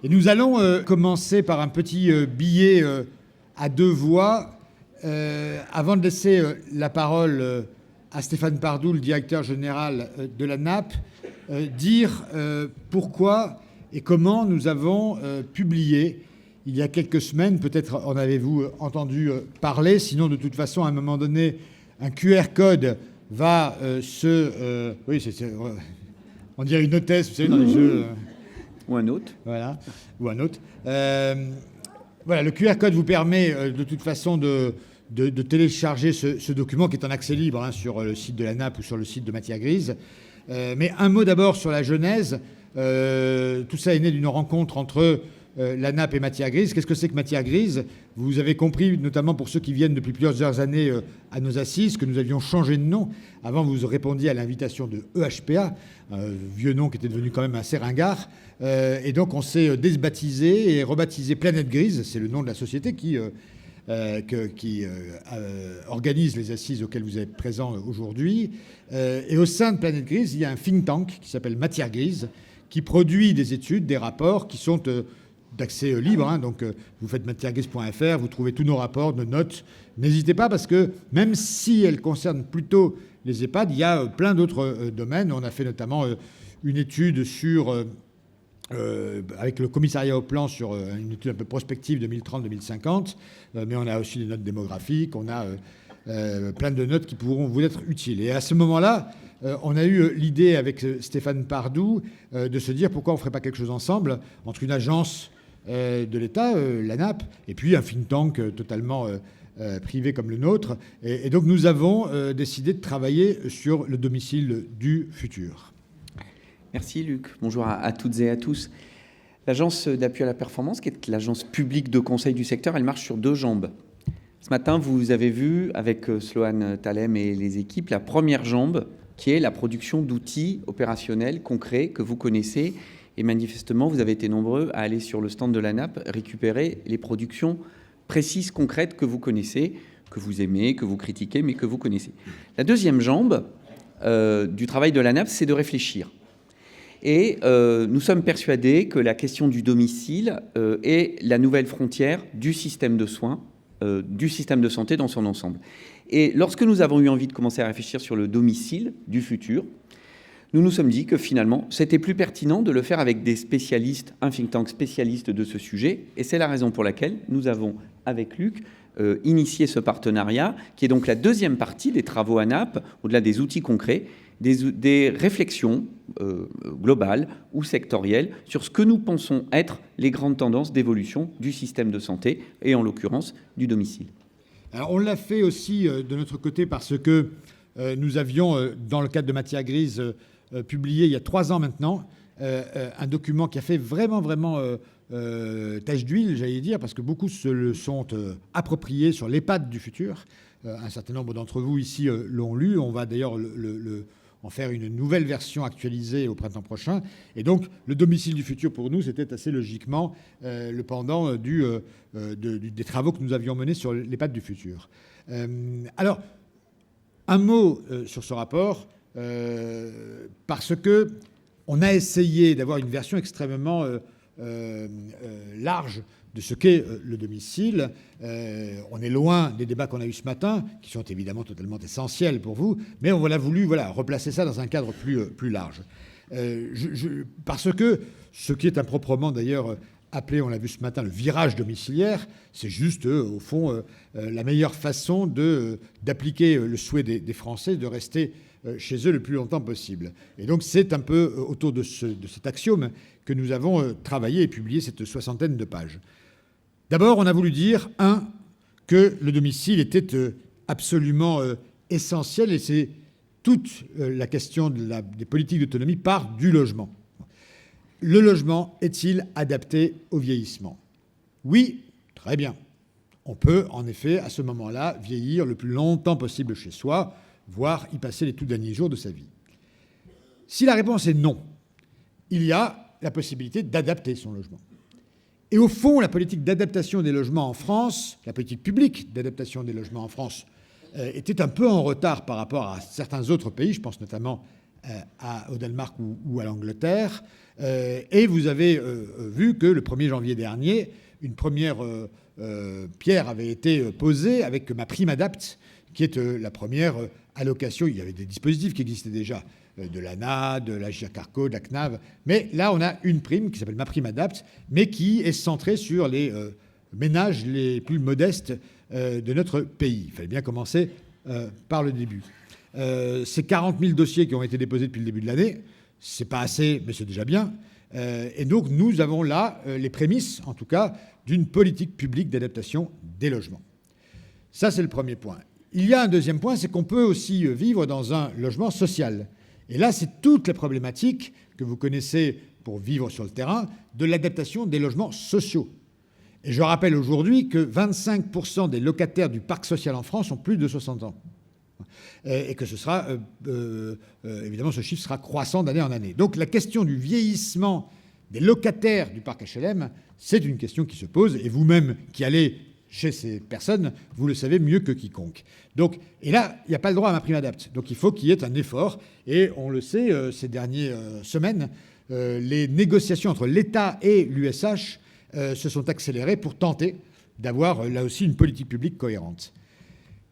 Et nous allons commencer par un petit billet à deux voix, avant de laisser la parole à Stéphane Pardoux, le directeur général de la NAP, dire pourquoi et comment nous avons publié il y a quelques semaines, peut-être en avez-vous entendu parler, sinon de toute façon, à un moment donné, un QR code va oui, on dirait une hôtesse, vous savez, dans les jeux... Ou un autre. Voilà, ou un autre. Voilà, le QR code vous permet de toute façon de télécharger ce document qui est en accès libre sur le site de la NAP ou sur le site de Matière Grise. Mais un mot d'abord sur la genèse. Tout ça est né d'une rencontre entre la NAP et Matière Grise. Qu'est-ce que c'est que Matière Grise? Vous avez compris, notamment pour ceux qui viennent depuis plusieurs années à nos assises, que nous avions changé de nom. Avant, vous répondiez à l'invitation de EHPA, un vieux nom qui était devenu quand même assez ringard. Et donc, on s'est désbaptisé et rebaptisé Planète Grise. C'est le nom de la société qui organise les assises auxquelles vous êtes présents aujourd'hui. Et au sein de Planète Grise, il y a un think tank qui s'appelle Matière Grise, qui produit des études, des rapports qui sont d'accès libre. Donc, vous faites matièregrise.fr, vous trouvez tous nos rapports, nos notes. N'hésitez pas, parce que même si elles concernent plutôt les EHPAD, il y a plein d'autres domaines. On a fait notamment une étude avec le commissariat au plan sur une étude un peu prospective 2030-2050, mais on a aussi des notes démographiques, on a plein de notes qui pourront vous être utiles. Et à ce moment-là, on a eu l'idée avec Stéphane Pardoux de se dire pourquoi on ne ferait pas quelque chose ensemble entre une agence de l'État, la NAP, et puis un think tank totalement privé comme le nôtre. Et donc nous avons décidé de travailler sur le domicile du futur. Merci Luc. Bonjour à toutes et à tous. L'agence d'appui à la performance, qui est l'agence publique de conseil du secteur, elle marche sur deux jambes. Ce matin, vous avez vu avec Sloan Talem et les équipes la première jambe, qui est la production d'outils opérationnels concrets que vous connaissez. Et manifestement, vous avez été nombreux à aller sur le stand de la NAP récupérer les productions précises, concrètes que vous connaissez, que vous aimez, que vous critiquez, mais que vous connaissez. La deuxième jambe du travail de la NAP, c'est de réfléchir. Et nous sommes persuadés que la question du domicile est la nouvelle frontière du système de soins, du système de santé dans son ensemble. Et lorsque nous avons eu envie de commencer à réfléchir sur le domicile du futur, nous nous sommes dit que finalement, c'était plus pertinent de le faire avec des spécialistes, un think tank spécialiste de ce sujet. Et c'est la raison pour laquelle nous avons, avec Luc, initié ce partenariat, qui est donc la deuxième partie des travaux ANAP, au-delà des outils concrets, des réflexions globales ou sectorielles sur ce que nous pensons être les grandes tendances d'évolution du système de santé et en l'occurrence du domicile. Alors on l'a fait aussi de notre côté parce que nous avions, dans le cadre de Matière Grise, publié il y a 3 ans maintenant un document qui a fait vraiment tache d'huile, j'allais dire, parce que beaucoup se le sont appropriés sur l'EHPAD du futur. Un certain nombre d'entre vous ici l'ont lu. On va d'ailleurs en faire une nouvelle version actualisée au printemps prochain. Et donc, le domicile du futur, pour nous, c'était assez logiquement le pendant des travaux que nous avions menés sur l'EHPAD du futur. Alors, un mot sur ce rapport, parce que on a essayé d'avoir une version extrêmement large de ce qu'est le domicile. On est loin des débats qu'on a eus ce matin, qui sont évidemment totalement essentiels pour vous, mais on a voulu replacer ça dans un cadre plus large. Parce que ce qui est improprement d'ailleurs appelé, on l'a vu ce matin, le virage domiciliaire, c'est juste, au fond, la meilleure façon d'appliquer le souhait des Français de rester chez eux le plus longtemps possible. Et donc c'est un peu autour de cet axiome que nous avons travaillé et publié cette 60aine de pages. D'abord, on a voulu dire, que le domicile était absolument essentiel, et c'est toute la question des politiques d'autonomie part du logement. Le logement est-il adapté au vieillissement? Oui, très bien. On peut, en effet, à ce moment-là, vieillir le plus longtemps possible chez soi, voire y passer les tout derniers jours de sa vie. Si la réponse est non, il y a la possibilité d'adapter son logement. Et au fond, la politique d'adaptation des logements en France, la politique publique d'adaptation des logements en France, était un peu en retard par rapport à certains autres pays, je pense notamment au Danemark ou à l'Angleterre. Et vous avez vu que le 1er janvier dernier, une première pierre avait été posée avec MaPrimeAdapt, qui est la première allocation. Il y avait des dispositifs qui existaient déjà, de l'ANA, de la GIRC-ARCO, de la CNAV. Mais là, on a une prime qui s'appelle MaPrimeAdapt, mais qui est centrée sur les ménages les plus modestes de notre pays. Il fallait bien commencer par le début. C'est 40 000 dossiers qui ont été déposés depuis le début de l'année. C'est pas assez, mais c'est déjà bien. Et donc, nous avons là les prémices, en tout cas, d'une politique publique d'adaptation des logements. Ça, c'est le premier point. Il y a un deuxième point, c'est qu'on peut aussi vivre dans un logement social. Et là, c'est toutes les problématiques que vous connaissez pour vivre sur le terrain de l'adaptation des logements sociaux. Et je rappelle aujourd'hui que 25% des locataires du parc social en France ont plus de 60 ans. Et que ce sera, évidemment, ce chiffre sera croissant d'année en année. Donc la question du vieillissement des locataires du parc HLM, c'est une question qui se pose. Et vous-même qui allez chez ces personnes, vous le savez mieux que quiconque. Donc, et là, il n'y a pas le droit à MaPrimeAdapt. Donc il faut qu'il y ait un effort. Et on le sait, ces dernières semaines, les négociations entre l'État et l'USH se sont accélérées pour tenter d'avoir là aussi une politique publique cohérente.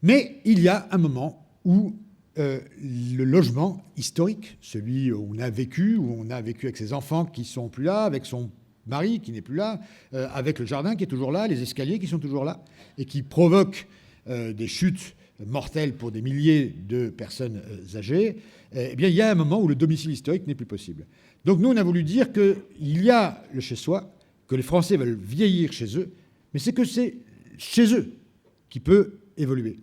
Mais il y a un moment où le logement historique, celui où on a vécu avec ses enfants qui sont plus là, avec son mari qui n'est plus là, avec le jardin qui est toujours là, les escaliers qui sont toujours là, et qui provoquent des chutes mortelles pour des milliers de personnes âgées, eh bien, il y a un moment où le domicile historique n'est plus possible. Donc nous, on a voulu dire qu'il y a le chez-soi, que les Français veulent vieillir chez eux, mais c'est que c'est chez eux qui peut évoluer.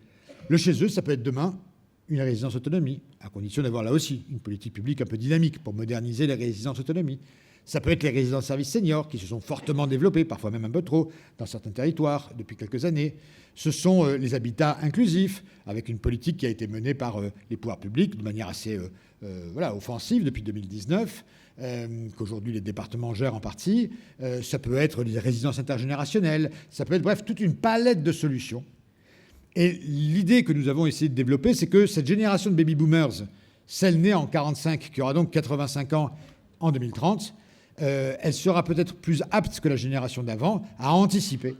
Le chez eux, ça peut être demain une résidence autonomie, à condition d'avoir là aussi une politique publique un peu dynamique pour moderniser les résidences autonomie. Ça peut être les résidences services seniors qui se sont fortement développées, parfois même un peu trop, dans certains territoires depuis quelques années. Ce sont les habitats inclusifs, avec une politique qui a été menée par les pouvoirs publics de manière assez offensive depuis 2019, qu'aujourd'hui les départements gèrent en partie. Ça peut être les résidences intergénérationnelles, ça peut être, bref, toute une palette de solutions. Et l'idée que nous avons essayé de développer, c'est que cette génération de baby-boomers, celle née en 1945, qui aura donc 85 ans en 2030, elle sera peut-être plus apte que la génération d'avant à anticiper,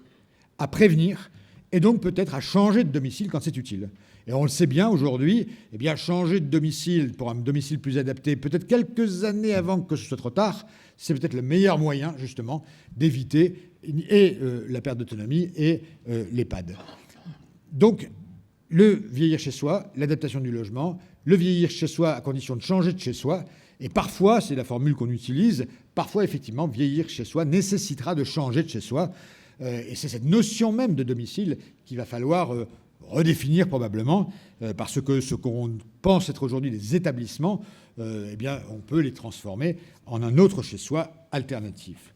à prévenir, et donc peut-être à changer de domicile quand c'est utile. Et on le sait bien aujourd'hui, eh bien, changer de domicile pour un domicile plus adapté, peut-être quelques années avant que ce soit trop tard, c'est peut-être le meilleur moyen, justement, d'éviter et la perte d'autonomie et l'EHPAD. Donc, le vieillir chez soi, l'adaptation du logement, le vieillir chez soi à condition de changer de chez soi, et parfois, c'est la formule qu'on utilise, parfois, effectivement, vieillir chez soi nécessitera de changer de chez soi. Et c'est cette notion même de domicile qu'il va falloir redéfinir probablement, parce que ce qu'on pense être aujourd'hui des établissements, eh bien, on peut les transformer en un autre chez soi alternatif.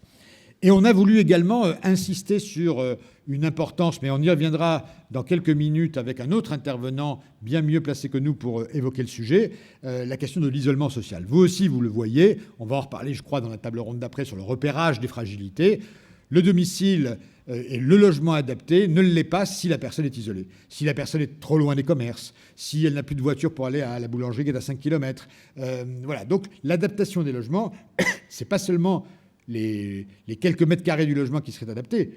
Et on a voulu également insister sur une importance, mais on y reviendra dans quelques minutes avec un autre intervenant bien mieux placé que nous pour évoquer le sujet, la question de l'isolement social. Vous aussi, vous le voyez, on va en reparler, je crois, dans la table ronde d'après sur le repérage des fragilités. Le domicile et le logement adapté ne l'est pas si la personne est isolée, si la personne est trop loin des commerces, si elle n'a plus de voiture pour aller à la boulangerie qui est à 5 km. Voilà. Donc l'adaptation des logements, c'est pas seulement les quelques mètres carrés du logement qui seraient adaptés,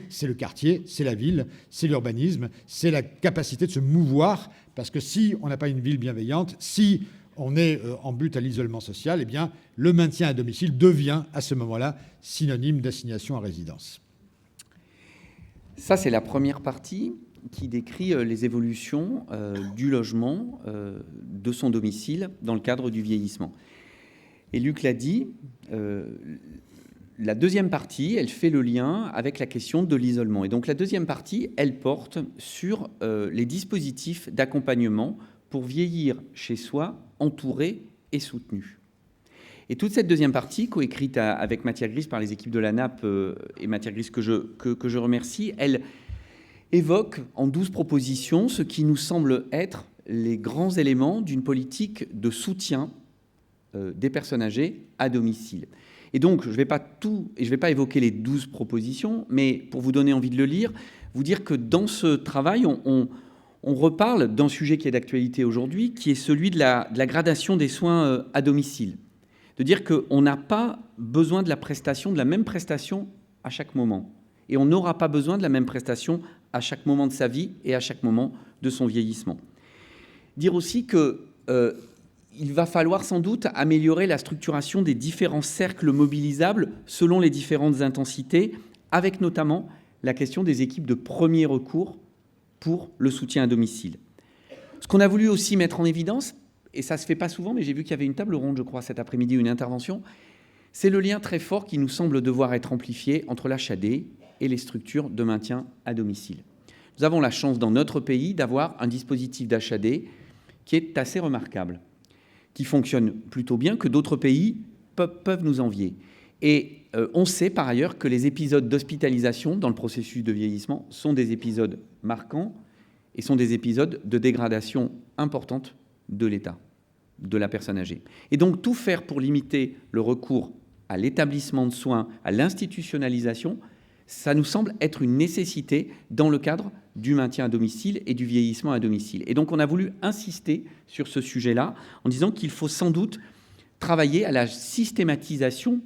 c'est le quartier, c'est la ville, c'est l'urbanisme, c'est la capacité de se mouvoir, parce que si on n'a pas une ville bienveillante, si on est en but à l'isolement social, eh bien, le maintien à domicile devient à ce moment-là synonyme d'assignation à résidence. Ça, c'est la première partie qui décrit les évolutions du logement, de son domicile, dans le cadre du vieillissement. Et Luc l'a dit, la deuxième partie, elle fait le lien avec la question de l'isolement. Et donc la deuxième partie, elle porte sur les dispositifs d'accompagnement pour vieillir chez soi, entouré et soutenu. Et toute cette deuxième partie, coécrite avec Matière Grise par les équipes de la NAP et Matière Grise que je remercie, elle évoque en 12 propositions ce qui nous semble être les grands éléments d'une politique de soutien des personnes âgées à domicile. Et donc, je ne vais pas évoquer les 12 propositions, mais pour vous donner envie de le lire, vous dire que dans ce travail, on reparle d'un sujet qui est d'actualité aujourd'hui, qui est celui de la gradation des soins à domicile. De dire qu'on n'a pas besoin de la même prestation à chaque moment. Et on n'aura pas besoin de la même prestation à chaque moment de sa vie et à chaque moment de son vieillissement. Dire aussi qu'il va falloir sans doute améliorer la structuration des différents cercles mobilisables selon les différentes intensités, avec notamment la question des équipes de premier recours pour le soutien à domicile. Ce qu'on a voulu aussi mettre en évidence, et ça ne se fait pas souvent, mais j'ai vu qu'il y avait une table ronde, je crois, cet après-midi, une intervention, c'est le lien très fort qui nous semble devoir être amplifié entre l'HAD et les structures de maintien à domicile. Nous avons la chance dans notre pays d'avoir un dispositif d'HAD qui est assez remarquable, qui fonctionne plutôt bien, que d'autres pays peuvent nous envier. Et on sait par ailleurs que les épisodes d'hospitalisation dans le processus de vieillissement sont des épisodes marquants et sont des épisodes de dégradation importante de l'état de la personne âgée. Et donc tout faire pour limiter le recours à l'établissement de soins, à l'institutionnalisation, ça nous semble être une nécessité dans le cadre du maintien à domicile et du vieillissement à domicile. Et donc on a voulu insister sur ce sujet-là en disant qu'il faut sans doute travailler à la systématisation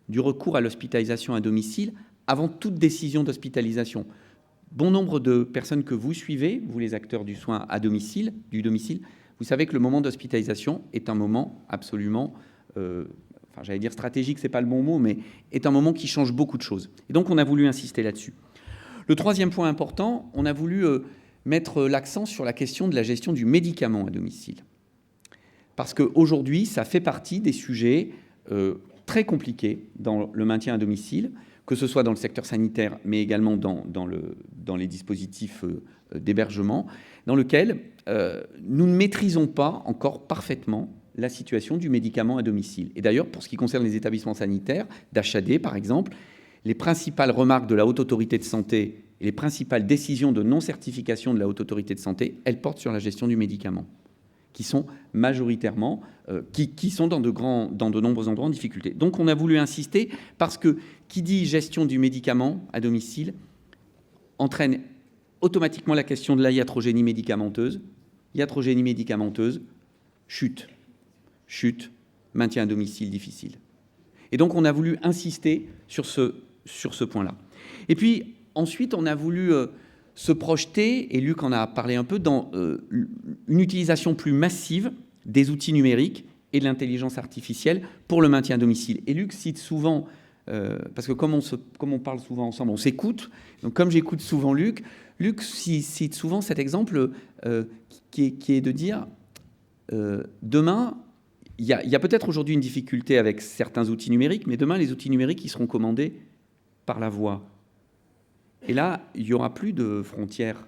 du recours à l'hospitalisation à domicile avant toute décision d'hospitalisation. Bon nombre de personnes que vous suivez, vous les acteurs du soin à domicile, du domicile, vous savez que le moment d'hospitalisation est un moment absolument, j'allais dire stratégique, c'est pas le bon mot, mais est un moment qui change beaucoup de choses. Et donc on a voulu insister là-dessus. Le troisième point important, on a voulu mettre l'accent sur la question de la gestion du médicament à domicile. Parce qu'aujourd'hui, ça fait partie des sujets très compliqués dans le maintien à domicile, que ce soit dans le secteur sanitaire, mais également dans les dispositifs d'hébergement, dans lequel nous ne maîtrisons pas encore parfaitement la situation du médicament à domicile. Et d'ailleurs, pour ce qui concerne les établissements sanitaires, d'HAD par exemple, les principales remarques de la Haute Autorité de Santé et les principales décisions de non-certification de la Haute Autorité de Santé, elles portent sur la gestion du médicament, qui sont majoritairement, qui sont dans de nombreux endroits en difficulté. Donc on a voulu insister parce que qui dit gestion du médicament à domicile entraîne automatiquement la question de la iatrogénie médicamenteuse. Iatrogénie médicamenteuse, chute, maintien à domicile difficile. Et donc on a voulu insister sur ce point-là. Et puis ensuite on a voulu se projeter, et Luc en a parlé un peu, dans une utilisation plus massive des outils numériques et de l'intelligence artificielle pour le maintien à domicile. Et Luc cite souvent, parce que comme on parle souvent ensemble, on s'écoute, donc comme j'écoute souvent Luc cite souvent cet exemple qui est de dire, demain, il y a peut-être aujourd'hui une difficulté avec certains outils numériques, mais demain, les outils numériques, ils seront commandés par la voix. Et là, il n'y aura plus de frontières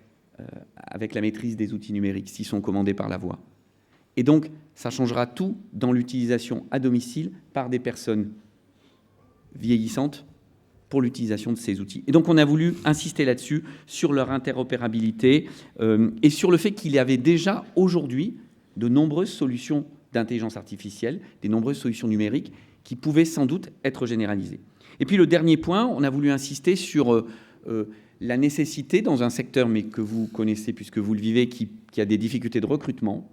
avec la maîtrise des outils numériques s'ils sont commandés par la voix. Et donc, ça changera tout dans l'utilisation à domicile par des personnes vieillissantes pour l'utilisation de ces outils. Et donc, on a voulu insister là-dessus, sur leur interopérabilité et sur le fait qu'il y avait déjà aujourd'hui de nombreuses solutions d'intelligence artificielle, des nombreuses solutions numériques qui pouvaient sans doute être généralisées. Et puis le dernier point, on a voulu insister sur la nécessité dans un secteur, mais que vous connaissez puisque vous le vivez, qui a des difficultés de recrutement,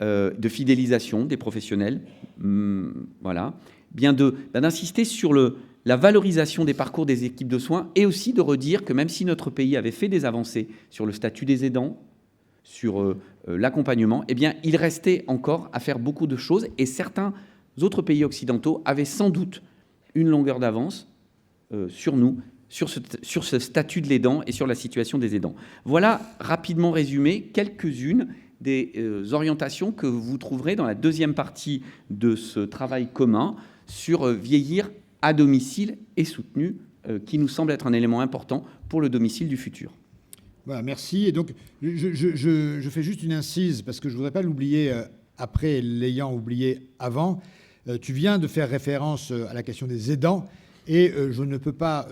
de fidélisation des professionnels, voilà, bien d'insister sur la valorisation des parcours des équipes de soins et aussi de redire que même si notre pays avait fait des avancées sur le statut des aidants, sur l'accompagnement, eh bien, il restait encore à faire beaucoup de choses et certains autres pays occidentaux avaient sans doute une longueur d'avance sur nous, sur ce statut de l'aidant et sur la situation des aidants. Voilà, rapidement résumé, quelques-unes des orientations que vous trouverez dans la deuxième partie de ce travail commun sur vieillir à domicile et soutenu, qui nous semble être un élément important pour le domicile du futur. Voilà, merci. Et donc, je fais juste une incise, parce que je ne voudrais pas l'oublier après l'ayant oublié avant. Tu viens de faire référence à la question des aidants, et je ne peux pas,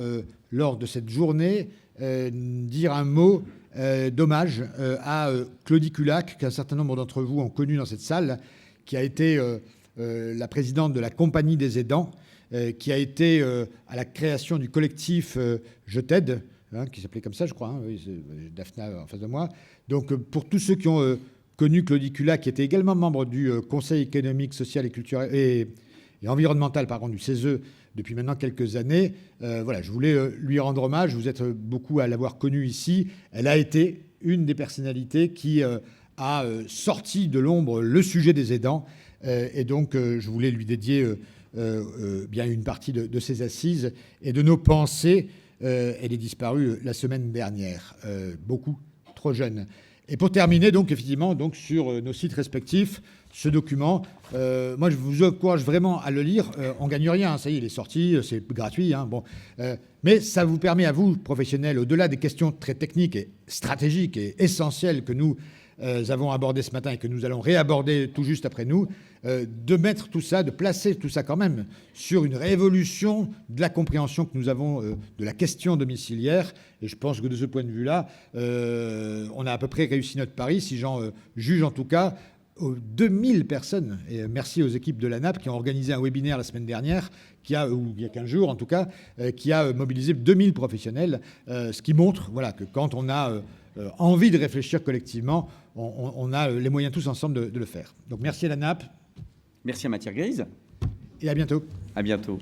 lors de cette journée, dire un mot d'hommage à Claudie Culac, qu'un certain nombre d'entre vous ont connu dans cette salle, qui a été la présidente de la Compagnie des aidants, qui a été à la création du collectif Je t'aide, qui s'appelait comme ça, je crois. Oui, c'est Daphna en face de moi. Donc, pour tous ceux qui ont connu Claudie Cula, qui était également membre du Conseil économique, social et culturel et environnemental, du CESE, depuis maintenant quelques années, voilà, je voulais lui rendre hommage. Vous êtes beaucoup à l'avoir connue ici. Elle a été une des personnalités qui a sorti de l'ombre le sujet des aidants. Et donc, je voulais lui dédier bien une partie de ses assises et de nos pensées. Elle est disparue la semaine dernière, beaucoup trop jeune. Et pour terminer, donc, effectivement, donc, sur nos sites respectifs, ce document, moi, je vous encourage vraiment à le lire. On ne gagne rien, ça y est, il est sorti, c'est gratuit. Bon, mais ça vous permet à vous, professionnels, au-delà des questions très techniques et stratégiques et essentielles que nous avons abordées ce matin et que nous allons réaborder tout juste après nous, de mettre tout ça, de placer tout ça quand même sur une révolution de la compréhension que nous avons de la question domiciliaire. Et je pense que de ce point de vue-là, on a à peu près réussi notre pari, si j'en juge en tout cas, aux 2000 personnes, et merci aux équipes de la NAP qui ont organisé un webinaire la semaine dernière, ou il y a 15 jours en tout cas, qui a mobilisé 2000 professionnels, ce qui montre voilà, que quand on a envie de réfléchir collectivement, on a les moyens tous ensemble de le faire. Donc merci à la NAP. Merci à Matière Grise. Et à bientôt. À bientôt.